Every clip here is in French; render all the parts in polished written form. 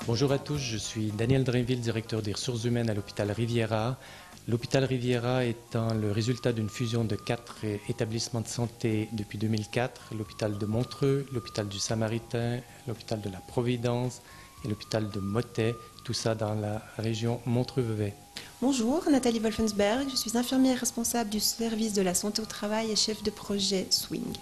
Bonjour à tous, je suis Daniel Drainville, directeur des ressources humaines à l'hôpital Riviera. L'hôpital Riviera étant le résultat d'une fusion de 4 établissements de santé depuis 2004, l'hôpital de Montreux, l'hôpital du Samaritain, l'hôpital de la Providence et l'hôpital de Mottet, tout ça dans la région Montreux-Vevey. Bonjour, Nathalie Wolfensberg, je suis infirmière responsable du service de la santé au travail et chef de projet Swing.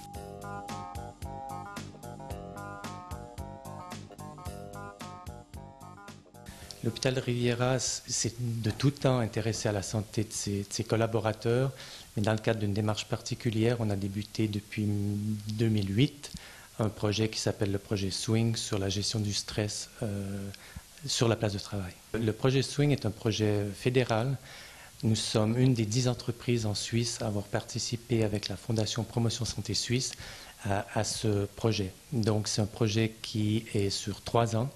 L'hôpital Riviera s'est de tout temps intéressé à la santé de ses collaborateurs, mais dans le cadre d'une démarche particulière, on a débuté depuis 2008 un projet qui s'appelle le projet Swing sur la gestion du stress sur la place de travail. Le projet Swing est un projet fédéral. Nous sommes une des 10 entreprises en Suisse à avoir participé avec la Fondation Promotion Santé Suisse à ce projet. Donc c'est un projet qui est sur 3 ans.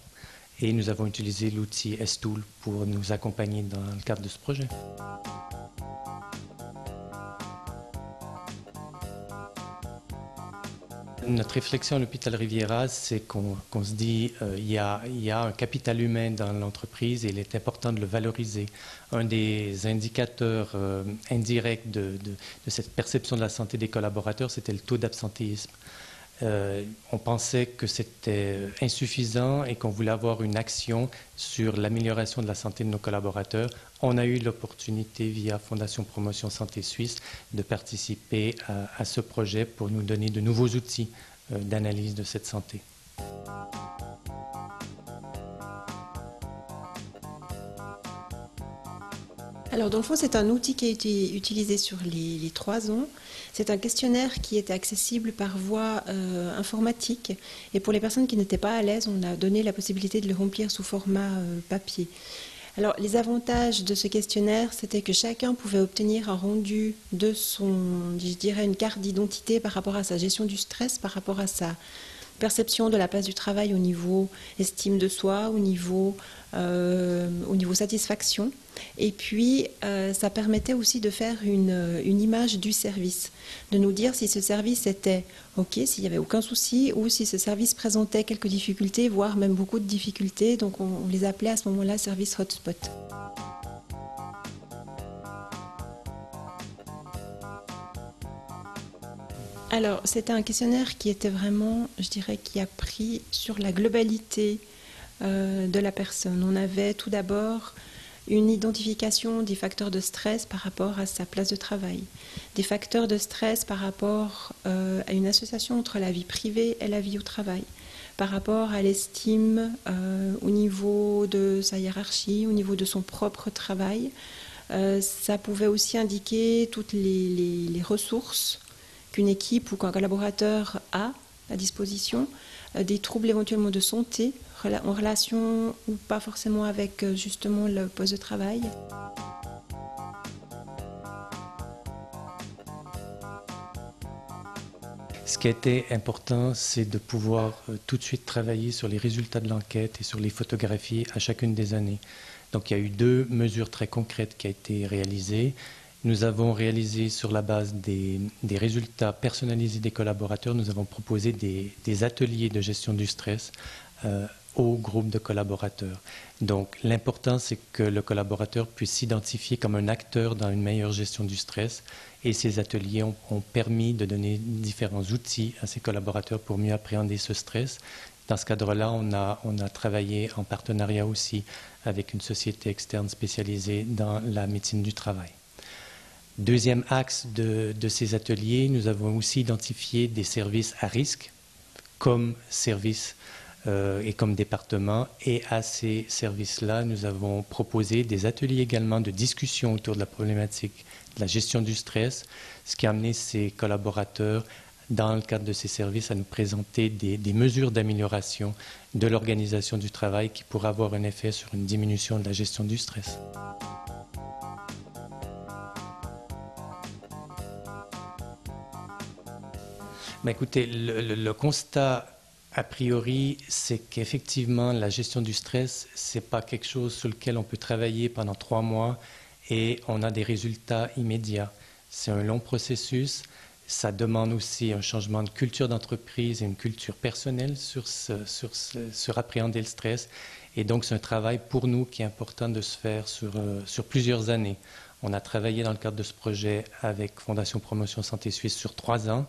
Et nous avons utilisé l'outil S-Tool pour nous accompagner dans le cadre de ce projet. Notre réflexion à l'hôpital Riviera, c'est qu'on se dit il y a un capital humain dans l'entreprise et il est important de le valoriser. Un des indicateurs indirects de cette perception de la santé des collaborateurs, c'était le taux d'absentéisme. On pensait que c'était insuffisant et qu'on voulait avoir une action sur l'amélioration de la santé de nos collaborateurs. On a eu l'opportunité, via Fondation Promotion Santé Suisse, de participer à ce projet pour nous donner de nouveaux outils d'analyse de cette santé. Alors dans le fond, c'est un outil qui a été utilisé sur les 3 ans. C'est un questionnaire qui était accessible par voie informatique. Et pour les personnes qui n'étaient pas à l'aise, on a donné la possibilité de le remplir sous format papier. Alors les avantages de ce questionnaire, c'était que chacun pouvait obtenir un rendu de je dirais, une carte d'identité par rapport à sa gestion du stress, par rapport à sa perception de la place du travail au niveau estime de soi, au niveau satisfaction. Et puis, ça permettait aussi de faire une image du service, de nous dire si ce service était OK, s'il n'y avait aucun souci, ou si ce service présentait quelques difficultés, voire même beaucoup de difficultés. Donc, on les appelait à ce moment-là service hotspot. Alors, c'était un questionnaire qui était vraiment, je dirais, qui a pris sur la globalité de la personne. On avait tout d'abord une identification des facteurs de stress par rapport à sa place de travail, des facteurs de stress par rapport à une association entre la vie privée et la vie au travail, par rapport à l'estime au niveau de sa hiérarchie, au niveau de son propre travail. Ça pouvait aussi indiquer toutes les ressources qu'une équipe ou qu'un collaborateur a à disposition, des troubles éventuellement de santé en relation ou pas forcément avec justement le poste de travail. Ce qui a été important, c'est de pouvoir tout de suite travailler sur les résultats de l'enquête et sur les photographies à chacune des années. Donc il y a eu 2 mesures très concrètes qui ont été réalisées. Nous avons réalisé sur la base des résultats personnalisés des collaborateurs, nous avons proposé des ateliers de gestion du stress au groupe de collaborateurs. Donc l'important, c'est que le collaborateur puisse s'identifier comme un acteur dans une meilleure gestion du stress. Et ces ateliers ont permis de donner différents outils à ces collaborateurs pour mieux appréhender ce stress. Dans ce cadre-là, on a travaillé en partenariat aussi avec une société externe spécialisée dans la médecine du travail. Deuxième axe de ces ateliers, nous avons aussi identifié des services à risque comme services et comme département. Et à ces services-là, nous avons proposé des ateliers également de discussion autour de la problématique de la gestion du stress, ce qui a amené ces collaborateurs, dans le cadre de ces services, à nous présenter des mesures d'amélioration de l'organisation du travail qui pourraient avoir un effet sur une diminution de la gestion du stress. Ben écoutez, le constat a priori, c'est qu'effectivement, la gestion du stress, ce n'est pas quelque chose sur lequel on peut travailler pendant 3 mois et on a des résultats immédiats. C'est un long processus. Ça demande aussi un changement de culture d'entreprise et une culture personnelle sur appréhender le stress. Et donc, c'est un travail pour nous qui est important de se faire sur plusieurs années. On a travaillé dans le cadre de ce projet avec Fondation Promotion Santé Suisse sur 3 ans.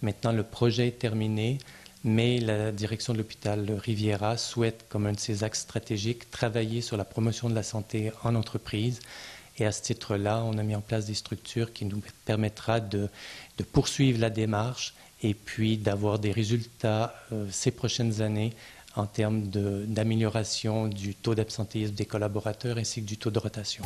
Maintenant, le projet est terminé, mais la direction de l'hôpital Riviera souhaite, comme un de ses axes stratégiques, travailler sur la promotion de la santé en entreprise. Et à ce titre-là, on a mis en place des structures qui nous permettra de poursuivre la démarche et puis d'avoir des résultats ces prochaines années en termes d'amélioration du taux d'absentéisme des collaborateurs ainsi que du taux de rotation.